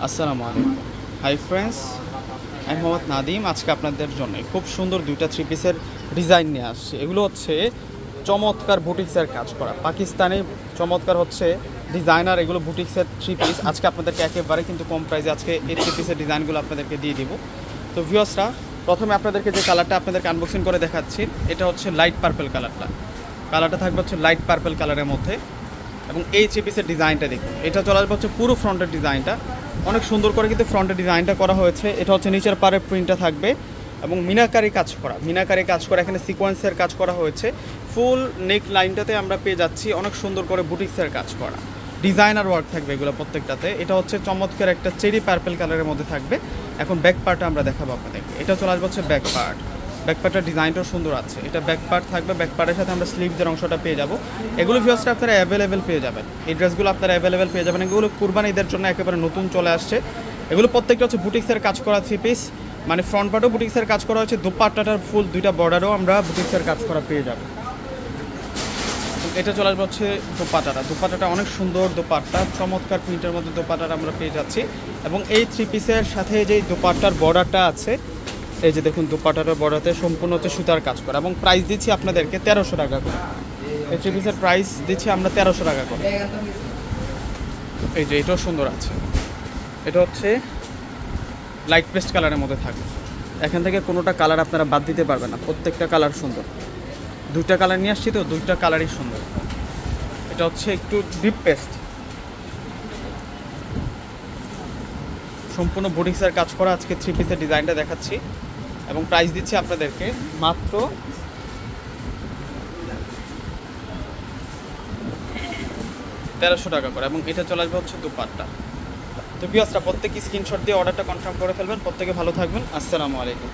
আসসালামু আলাইকুম। Hi friends, আমি মোহাম্মদ নাদিম। আজকে আপনাদের জন্য খুব সুন্দর দুইটা থ্রি পিসের ডিজাইন নিয়ে আসছি। এগুলো হচ্ছে চমৎকার বুটিক্সের কাজ করা, পাকিস্তানি চমৎকার হচ্ছে ডিজাইনার, এগুলো বুটিক্সের থ্রি পিস। আজকে আপনাদেরকে একেবারে কিন্তু কম প্রাইসে আজকে এই থ্রি পিসের ডিজাইনগুলো আপনাদেরকে দিয়ে দিব। তো ভিউয়ার্সরা, প্রথমে আপনাদেরকে যে কালারটা আপনাদেরকে আনবক্সিং করে দেখাচ্ছি, এটা হচ্ছে লাইট পার্পল কালারটা থাকবে হচ্ছে লাইট পার্পল কালারের মধ্যে। এবং এই থ্রি পিসের ডিজাইনটা দেখুন, এটা চলে আসবে হচ্ছে পুরো ফ্রন্টের ডিজাইনটা অনেক সুন্দর করে কিন্তু ফ্রন্টের ডিজাইনটা করা হয়েছে। এটা হচ্ছে নিচের পাড়ের প্রিন্টটা থাকবে এবং মিনাকারি কাজ করা এখানে সিকোয়েন্সের কাজ করা হয়েছে। ফুল নেক লাইনটাতে আমরা পেয়ে যাচ্ছি অনেক সুন্দর করে বুটিক্সের কাজ করা, ডিজাইনার ওয়ার্ক থাকবে এগুলো প্রত্যেকটাতে। এটা হচ্ছে চমৎকার একটা চেরি পার্পল কালারের মধ্যে থাকবে। এখন ব্যাক পার্টটা আমরা দেখাবো আপনাদেরকে। এটা চলে আসবে হচ্ছে ব্যাক পার্টটার ডিজাইনটাও সুন্দর আছে। এটা ব্যাক পার্ট থাকবে, ব্যাক পার্টের সাথে আমরা স্লিভসের অংশটা পেয়ে যাবো। এগুলো ভিউয়ার্সরা আপনারা অ্যাভেলেবেল পেয়ে যাবেন, এই ড্রেসগুলো আপনারা অ্যাভেলেবেল পেয়ে যাবেন। এগুলো কুরবানি ঈদের জন্য একেবারে নতুন চলে আসছে। এগুলো প্রত্যেকটা হচ্ছে বুটিক্সের কাজ করা থ্রি পিস, মানে ফ্রন্ট পার্টও বুটিক্সের কাজ করা হচ্ছে, দোপাট্টাটার ফুল দুইটা বর্ডারও আমরা বুটিক্সের কাজ করা পেয়ে যাবো। এটা চলে আসবে হচ্ছে দোপাট্টাটা অনেক সুন্দর দোপাট্টা, চমৎকার প্রিন্টের মধ্যে দোপাট্টাটা আমরা পেয়ে যাচ্ছি। এবং এই থ্রি পিসের সাথে যে দোপাট্টার বর্ডারটা আছে, এই যে দেখুন দোপাট্টাটার বর্ডারতে সম্পূর্ণ হচ্ছে সুতার কাজ করা। এবং প্রাইস দিচ্ছি আপনাদেরকে 1300 টাকা করে। এই থ্রি পিসের প্রাইস দিচ্ছি আমরা 1300 টাকা করে। এই যে এটাও সুন্দর আছে, এটা হচ্ছে লাইট পেস্ট কালারের মধ্যে থাকবে। এখান থেকে কোনোটা কালার আপনারা বাদ দিতে পারবেন না, প্রত্যেকটা কালার সুন্দর। দুইটা কালার নিয়ে আসছি তো, দুইটা কালারই সুন্দর। এটা হচ্ছে একটু ডিপ পেস্ট, সম্পূর্ণ বুটিক্সের কাজ করা আজকে থ্রি পিসের ডিজাইনটা দেখাচ্ছি। এবং প্রাইস দিচ্ছি আপনাদেরকে মাত্র 1300 টাকা করে। এবং এটা চলে আসবে হচ্ছে দোপাট্টা। তো ভিউয়ার্সরা, প্রত্যেকে স্ক্রিনশট দিয়ে অর্ডারটা কনফার্ম করে ফেলবেন। প্রত্যেকে ভালো থাকবেন। আসসালামু আলাইকুম।